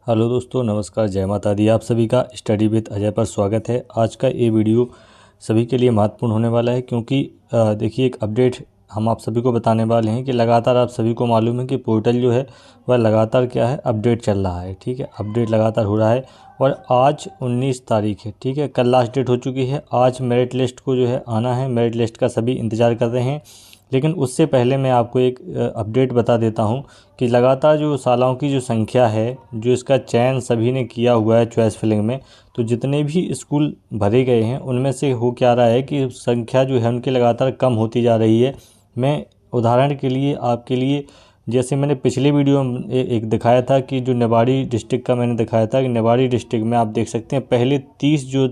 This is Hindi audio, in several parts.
हेलो दोस्तों, नमस्कार, जय माता दी। आप सभी का स्टडी विद अजय पर स्वागत है। आज का ये वीडियो सभी के लिए महत्वपूर्ण होने वाला है क्योंकि देखिए एक अपडेट हम आप सभी को बताने वाले हैं कि लगातार आप सभी को मालूम है कि पोर्टल जो है वह लगातार क्या है, अपडेट चल रहा है। ठीक है, अपडेट लगातार हो रहा है और आज 19 तारीख है। ठीक है, कल लास्ट डेट हो चुकी है। आज मेरिट लिस्ट को जो है आना है। मेरिट लिस्ट का सभी इंतज़ार कर रहे हैं, लेकिन उससे पहले मैं आपको एक अपडेट बता देता हूं कि लगातार जो सालों की जो संख्या है, जो इसका चयन सभी ने किया हुआ है चॉइस फिलिंग में, तो जितने भी स्कूल भरे गए हैं उनमें से हो क्या रहा है कि संख्या जो है उनकी लगातार कम होती जा रही है। मैं उदाहरण के लिए आपके लिए, जैसे मैंने पिछले वीडियो में एक दिखाया था कि जो निवाड़ी डिस्ट्रिक्ट का मैंने दिखाया था कि निवाड़ी डिस्ट्रिक्ट में आप देख सकते हैं पहले 30 जो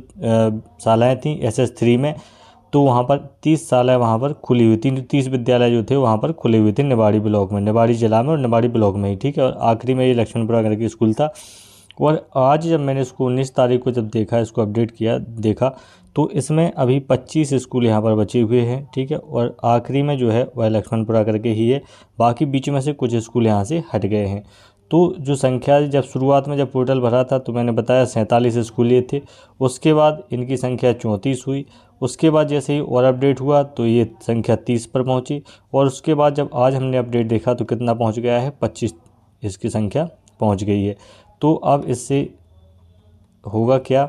शालाएँ थीं SS3 में, तो वहाँ पर 30 शालाएँ वहाँ पर खुली हुई थी। 30 विद्यालय जो थे वहाँ पर खुले हुए थे निवाड़ी ब्लॉक में, निवाड़ी जिला में और निवाड़ी ब्लॉक में ही। ठीक है, और आखिरी में ये लक्ष्मणपुरा करके स्कूल था। और आज जब मैंने इसको 19 तारीख को जब देखा, इसको अपडेट किया, देखा, तो इसमें अभी 25 स्कूल यहाँ पर बचे हुए हैं। ठीक है, और आखिरी में जो है वह लक्ष्मणपुरा करके ही है। बाकी बीच में से कुछ स्कूल यहाँ से हट गए हैं। तो जो संख्या जब शुरुआत में जब पोर्टल भरा था तो मैंने बताया 47 स्कूल ये थे। उसके बाद इनकी संख्या 34 हुई। उसके बाद जैसे ही और अपडेट हुआ तो ये संख्या 30 पर पहुंची। और उसके बाद जब आज हमने अपडेट देखा तो कितना पहुंच गया है, 25 इसकी संख्या पहुंच गई है। तो अब इससे होगा क्या?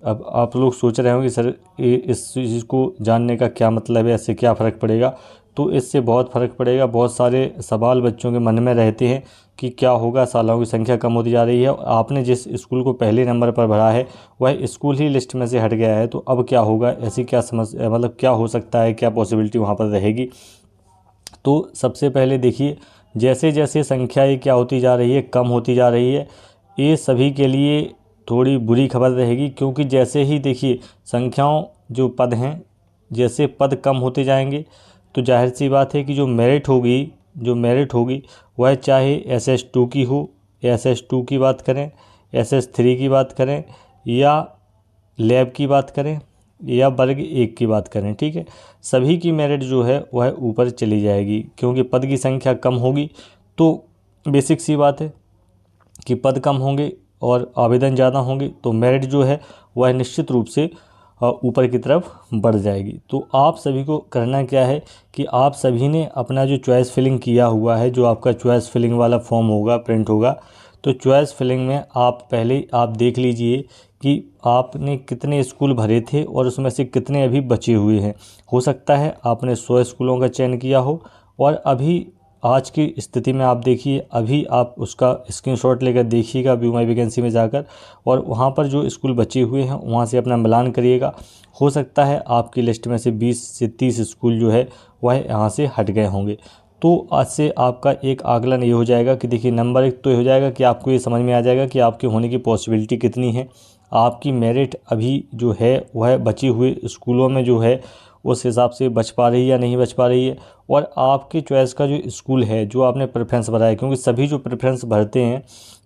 अब आप लोग सोच रहे होंगे सर इस चीज़ को जानने का क्या मतलब है, इससे क्या फ़र्क पड़ेगा? तो इससे बहुत फ़र्क पड़ेगा। बहुत सारे सवाल बच्चों के मन में रहते हैं कि क्या होगा, सालों की संख्या कम होती जा रही है। आपने जिस स्कूल को पहले नंबर पर भरा है वह स्कूल ही लिस्ट में से हट गया है, तो अब क्या होगा? ऐसी क्या समस्या, मतलब क्या हो सकता है, क्या पॉसिबिलिटी वहाँ पर रहेगी? तो सबसे पहले देखिए, जैसे जैसे संख्या ये क्या होती जा रही है, कम होती जा रही है, ये सभी के लिए थोड़ी बुरी खबर रहेगी। क्योंकि जैसे ही देखिए संख्याओं जो पद हैं, जैसे पद कम होते जाएंगे तो जाहिर सी बात है कि जो मेरिट होगी वह चाहे SS2 की हो, SS2 की बात करें, SS3 की बात करें, या लैब की बात करें, या वर्ग 1 की बात करें। ठीक है, सभी की मेरिट जो है वह ऊपर चली जाएगी क्योंकि पद की संख्या कम होगी। तो बेसिक सी बात है कि पद कम होंगे और आवेदन ज़्यादा होंगे तो मेरिट जो है वह निश्चित रूप से ऊपर की तरफ बढ़ जाएगी। तो आप सभी को करना क्या है कि आप सभी ने अपना जो चॉइस फिलिंग किया हुआ है, जो आपका चॉइस फिलिंग वाला फॉर्म होगा, प्रिंट होगा, तो चॉइस फिलिंग में आप पहले आप देख लीजिए कि आपने कितने स्कूल भरे थे और उसमें से कितने अभी बचे हुए हैं। हो सकता है आपने 100 स्कूलों का चयन किया हो और अभी आज की स्थिति में आप देखिए, अभी आप उसका स्क्रीनशॉट लेकर देखिएगा व्यू माई वैकेंसी में जाकर, और वहाँ पर जो स्कूल बचे हुए हैं वहाँ से अपना मिलान करिएगा। हो सकता है आपकी लिस्ट में से 20 से 30 स्कूल जो है वह यहाँ से हट गए होंगे। तो आज से आपका एक आकलन ये हो जाएगा कि देखिए, नंबर एक तो ये हो जाएगा कि आपको ये समझ में आ जाएगा कि आपके होने की पॉसिबिलिटी कितनी है, आपकी मेरिट अभी जो है वह बची हुए स्कूलों में जो है उस हिसाब से बच पा रही है या नहीं बच पा रही है, और आपकी चॉइस का जो स्कूल है, जो आपने प्रेफरेंस भरा है, क्योंकि सभी जो प्रेफरेंस भरते हैं,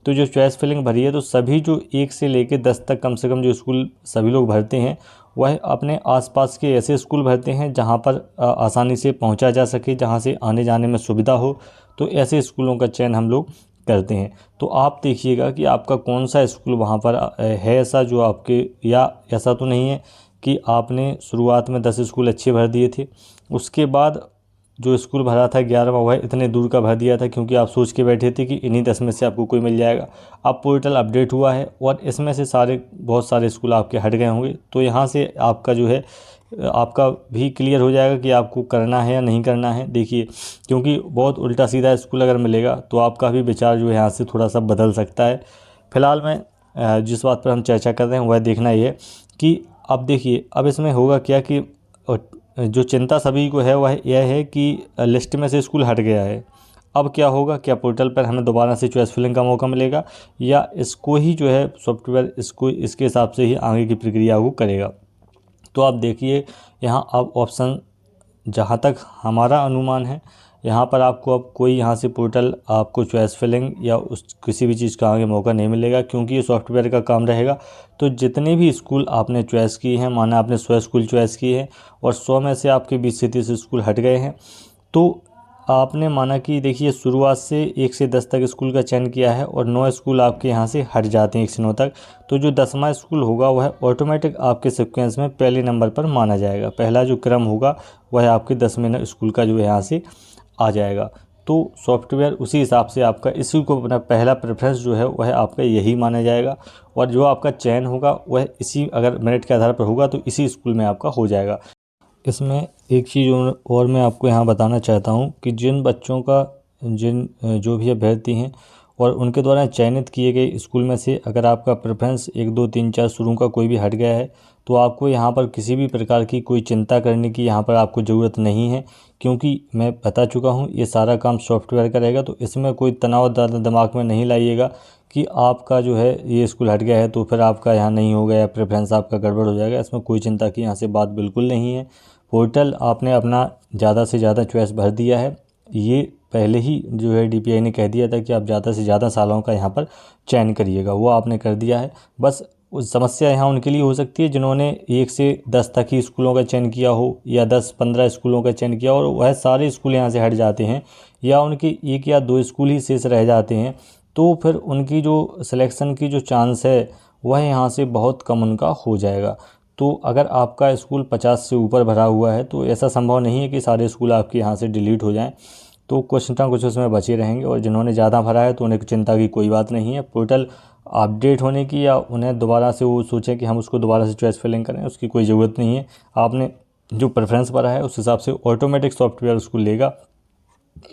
तो जो चॉइस फिलिंग भरी है तो सभी जो 1 से लेकर 10 तक कम से कम जो स्कूल सभी लोग भरते हैं वह अपने आसपास के ऐसे स्कूल भरते हैं जहां पर आसानी से पहुंचा जा सके, जहां से आने जाने में सुविधा हो। तो ऐसे स्कूलों का चयन हम लोग करते हैं। तो आप देखिएगा कि आपका कौन सा स्कूल वहाँ पर है ऐसा जो आपके, या ऐसा तो नहीं है कि आपने शुरुआत में 10 स्कूल अच्छे भर दिए थे, उसके बाद जो स्कूल भरा था 11वां वह इतने दूर का भर दिया था क्योंकि आप सोच के बैठे थे कि इन्हीं 10 में से आपको कोई मिल जाएगा। अब पोर्टल अपडेट हुआ है और इसमें से बहुत सारे स्कूल आपके हट गए होंगे। तो यहाँ से आपका जो है आपका भी क्लियर हो जाएगा कि आपको करना है या नहीं करना है। देखिए, क्योंकि बहुत उल्टा सीधा स्कूल अगर मिलेगा तो आपका भी विचार जो है यहाँ से थोड़ा सा बदल सकता है। फिलहाल मैं जिस बात पर हम चर्चा कर रहे हैं वह देखना ये है कि अब देखिए, अब इसमें होगा क्या कि जो चिंता सभी को है वह यह है कि लिस्ट में से स्कूल हट गया है। अब क्या होगा? क्या पोर्टल पर हमें दोबारा से चॉइस फिलिंग का मौका मिलेगा, या इसको ही जो है सॉफ्टवेयर इसके हिसाब से ही आगे की प्रक्रिया को करेगा? तो आप देखिए, यहाँ अब ऑप्शन, जहाँ तक हमारा अनुमान है, यहाँ पर आपको अब कोई यहाँ से पोर्टल आपको चॉइस फिलिंग या उस किसी भी चीज़ का आगे मौका नहीं मिलेगा क्योंकि ये सॉफ्टवेयर का काम रहेगा। तो जितने भी स्कूल आपने चॉइस किए हैं, माना आपने 100 स्कूल चॉइस किए हैं और 100 में से आपके 20 से 30 स्कूल हट गए हैं, तो आपने माना कि देखिए शुरुआत से 1 से 10 तक स्कूल का चयन किया है और 9 स्कूल आपके यहाँ से हट जाते हैं 1 से 9 तक, तो जो 10वां स्कूल होगा वह ऑटोमेटिक आपके सीक्वेंस में पहले नंबर पर माना जाएगा। पहला जो क्रम होगा वह आपके 10वें स्कूल का जो यहाँ से आ जाएगा। तो सॉफ्टवेयर उसी हिसाब से आपका इसी को अपना पहला प्रेफरेंस जो है वह आपका यही माना जाएगा, और जो आपका चयन होगा वह इसी अगर मेरिट के आधार पर होगा तो इसी स्कूल में आपका हो जाएगा। इसमें एक चीज़ और मैं आपको यहाँ बताना चाहता हूँ कि जिन बच्चों का जो भी अभ्यर्थी हैं और उनके द्वारा चयनित किए गए स्कूल में से अगर आपका प्रेफरेंस 1 2 3 4 शुरू का कोई भी हट गया है तो आपको यहाँ पर किसी भी प्रकार की कोई चिंता करने की यहाँ पर आपको ज़रूरत नहीं है, क्योंकि मैं बता चुका हूँ ये सारा काम सॉफ्टवेयर का रहेगा। तो इसमें कोई तनाव ज़्यादा दिमाग में नहीं लाइएगा कि आपका जो है ये स्कूल हट गया है तो फिर आपका यहाँ नहीं होगा या प्रेफरेंस आपका गड़बड़ हो जाएगा। इसमें कोई चिंता की यहाँ से बात बिल्कुल नहीं है। पोर्टल आपने अपना ज़्यादा से ज़्यादा चॉइस भर दिया है, ये पहले ही जो है DPI ने कह दिया था कि आप ज़्यादा से ज़्यादा सालों का यहाँ पर चयन करिएगा, वो आपने कर दिया है। बस उस समस्या यहाँ उनके लिए हो सकती है जिन्होंने 1 से 10 तक ही स्कूलों का चयन किया हो या 10-15 स्कूलों का चयन किया और वह सारे स्कूल यहाँ से हट जाते हैं या उनके 1 या 2 स्कूल ही शेष रह जाते हैं, तो फिर उनकी जो सिलेक्शन की जो चांस है वह यहाँ से बहुत कम उनका हो जाएगा। तो अगर आपका स्कूल 50 से ऊपर भरा हुआ है तो ऐसा संभव नहीं है कि सारे स्कूल आपके यहाँ से डिलीट हो जाएं, तो कुछ ना कुछ उसमें बचे रहेंगे। और जिन्होंने ज़्यादा भरा है तो उन्हें चिंता की कोई बात नहीं है। पोर्टल अपडेट होने की या उन्हें दोबारा से वो सोचें कि हम उसको दोबारा से चॉइस फिलिंग करें, उसकी कोई ज़रूरत नहीं है। आपने जो प्रेफरेंस भरा है उस हिसाब से ऑटोमेटिक सॉफ्टवेयर उसको लेगा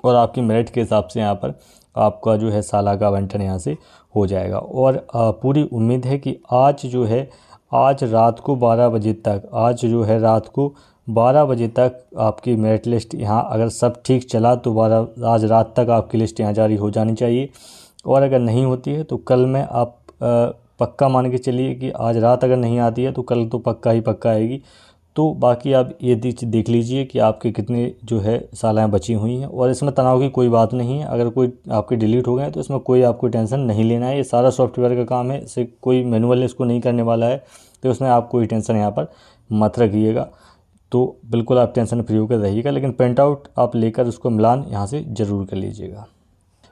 और आपकी मेरिट के हिसाब से यहाँ पर आपका जो है साला का आवंटन यहाँ से हो जाएगा। और पूरी उम्मीद है कि आज रात को 12 बजे तक आपकी मेरिट लिस्ट यहाँ अगर सब ठीक चला तो आज रात तक आपकी लिस्ट यहाँ जारी हो जानी चाहिए। और अगर नहीं होती है तो कल में आप पक्का मान के चलिए कि आज रात अगर नहीं आती है तो कल तो पक्का ही पक्का आएगी। तो बाकी आप ये देख लीजिए कि आपके कितने जो है सालाएँ बची हुई हैं, और इसमें तनाव की कोई बात नहीं है। अगर कोई आपके डिलीट हो गए तो इसमें कोई आपको टेंशन नहीं लेना है, ये सारा सॉफ्टवेयर का काम है, इसे कोई मैनुअल इसको नहीं करने वाला है, तो उसमें आप कोई टेंशन यहाँ पर मत रखिएगा। तो बिल्कुल आप टेंशन फ्री होकर रहिएगा, लेकिन प्रिंट आउट आप लेकर उसको मिलान यहाँ से ज़रूर कर लीजिएगा।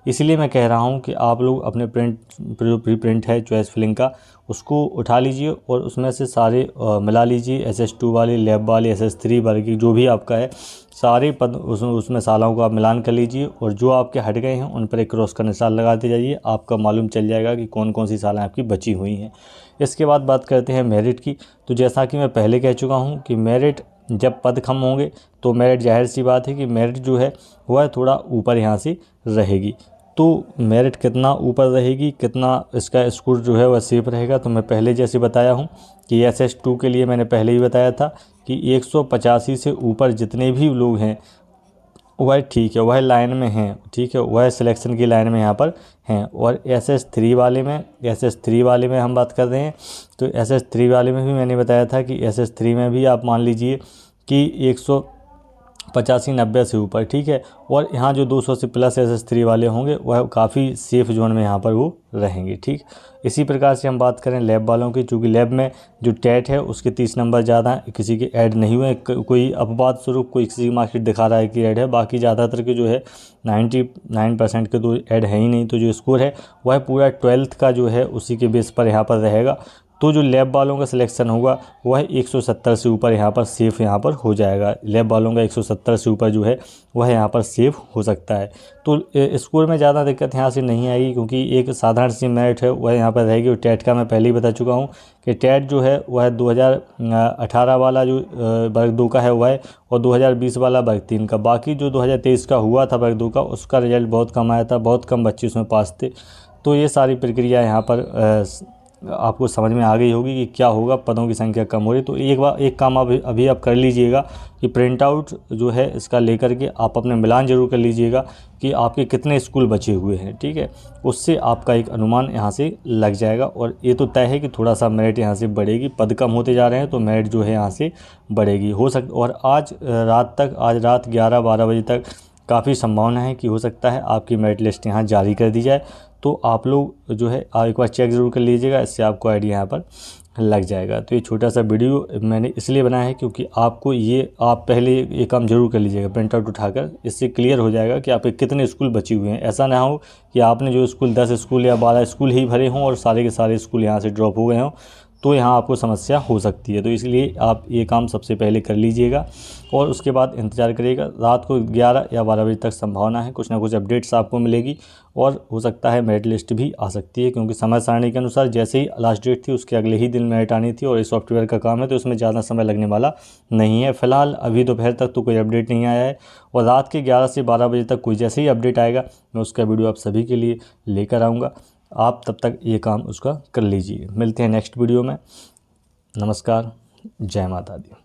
इसलिए मैं कह रहा हूँ कि आप लोग अपने प्री प्रिंट है चॉइस फिलिंग का उसको उठा लीजिए और उसमें से सारे मिला लीजिए, SS2 वाले, लैब वाले, SS3 वर्ग जो भी आपका है सारे पद उसमें सालों को आप मिलान कर लीजिए, और जो आपके हट गए हैं उन पर एक क्रॉस का निशान लगाते जाइए। आपका मालूम चल जाएगा कि कौन कौन सी सालें आपकी बची हुई हैं। इसके बाद बात करते हैं मेरिट की। तो जैसा कि मैं पहले कह चुका हूँ कि मेरिट जब पद कम होंगे तो मेरिट जाहिर सी बात है कि मेरिट जो है वह थोड़ा ऊपर यहाँ से रहेगी। तो मेरिट कितना ऊपर रहेगी, कितना इसका स्कोर जो है वह सेफ रहेगा, तो मैं पहले जैसे बताया हूँ कि SS2 के लिए मैंने पहले ही बताया था कि 185 से ऊपर जितने भी लोग हैं वह ठीक है, वह लाइन में हैं, ठीक है, वह सिलेक्शन की लाइन में यहाँ पर हैं। और SS3 वाले में हम बात कर रहे हैं तो SS3 वाले में भी मैंने बताया था कि SS3 में भी आप मान लीजिए कि 185-90 से ऊपर, ठीक है। और यहाँ जो 200 से प्लस SS3 वाले होंगे वह काफ़ी सेफ़ जोन में यहाँ पर वो रहेंगे, ठीक। इसी प्रकार से हम बात करें लैब वालों की, चूँकि लैब में जो टेट है उसके 30 नंबर ज़्यादा हैं, किसी के ऐड नहीं हुए, कोई अपवाद स्वरूप कोई किसी की मार्कशीट दिखा रहा है कि ऐड है, बाकी ज़्यादातर के जो है 99% के तो ऐड है ही नहीं। तो जो स्कोर है वह पूरा 12th का जो है उसी के बेस पर यहाँ पर रहेगा। तो जो लैब वालों का सिलेक्शन होगा वह 170 से ऊपर यहाँ पर सेफ़ यहाँ पर हो जाएगा। लैब वालों का 170 से ऊपर जो है वह यहाँ पर सेफ़ हो सकता है। तो स्कोर में ज़्यादा दिक्कत यहाँ से नहीं आएगी, क्योंकि एक साधारण सी मेरिट है वह यहाँ पर रहेगी। और टेट का मैं पहले ही बता चुका हूँ कि टेट जो है वह 2018 वाला जो वर्ग 2 का है वह, और 2020 वाला वर्ग 3 का। बाकी जो 2023 का हुआ था वर्ग 2 का उसका रिजल्ट बहुत कम आया था, बहुत कम बच्चे उसमें पास थे। तो ये सारी प्रक्रिया यहाँ पर आपको समझ में आ गई होगी कि क्या होगा, पदों की संख्या कम हो रही। तो एक काम अभी आप कर लीजिएगा कि प्रिंट आउट जो है इसका लेकर के आप अपने मिलान ज़रूर कर लीजिएगा कि आपके कितने स्कूल बचे हुए हैं, ठीक है। उससे आपका एक अनुमान यहाँ से लग जाएगा। और ये तो तय है कि थोड़ा सा मेरिट यहाँ से बढ़ेगी, पद कम होते जा रहे हैं तो मेरिट जो है यहाँ से बढ़ेगी और आज रात 11-12 बजे तक काफ़ी संभावना है कि हो सकता है आपकी मेरिट लिस्ट यहाँ जारी कर दी जाए। तो आप लोग जो है एक बार चेक ज़रूर कर लीजिएगा, इससे आपको आइडिया यहाँ पर लग जाएगा। तो ये छोटा सा वीडियो मैंने इसलिए बनाया है क्योंकि आपको आप पहले ये काम ज़रूर कर लीजिएगा प्रिंट आउट उठाकर। इससे क्लियर हो जाएगा कि आपके कितने स्कूल बचे हुए हैं। ऐसा ना हो कि आपने जो स्कूल 10 स्कूल या 12 स्कूल ही भरे हों और सारे के सारे स्कूल यहाँ से ड्रॉप हो गए हों, तो यहाँ आपको समस्या हो सकती है। तो इसलिए आप ये काम सबसे पहले कर लीजिएगा और उसके बाद इंतज़ार करिएगा। रात को 11 या 12 बजे तक संभावना है कुछ ना कुछ अपडेट्स आपको मिलेगी और हो सकता है मेरिट लिस्ट भी आ सकती है, क्योंकि समय सारणी के अनुसार जैसे ही लास्ट डेट थी उसके अगले ही दिन मेरिट आनी थी और ये सॉफ्टवेयर का काम है तो इसमें ज़्यादा समय लगने वाला नहीं है। फ़िलहाल अभी दोपहर तक तो कोई अपडेट नहीं आया है और रात के 11 से 12 बजे तक कोई जैसे ही अपडेट आएगा मैं उसका वीडियो आप सभी के लिए लेकर आऊँगा। आप तब तक ये काम उसका कर लीजिए। मिलते हैं नेक्स्ट वीडियो में। नमस्कार, जय माता दी।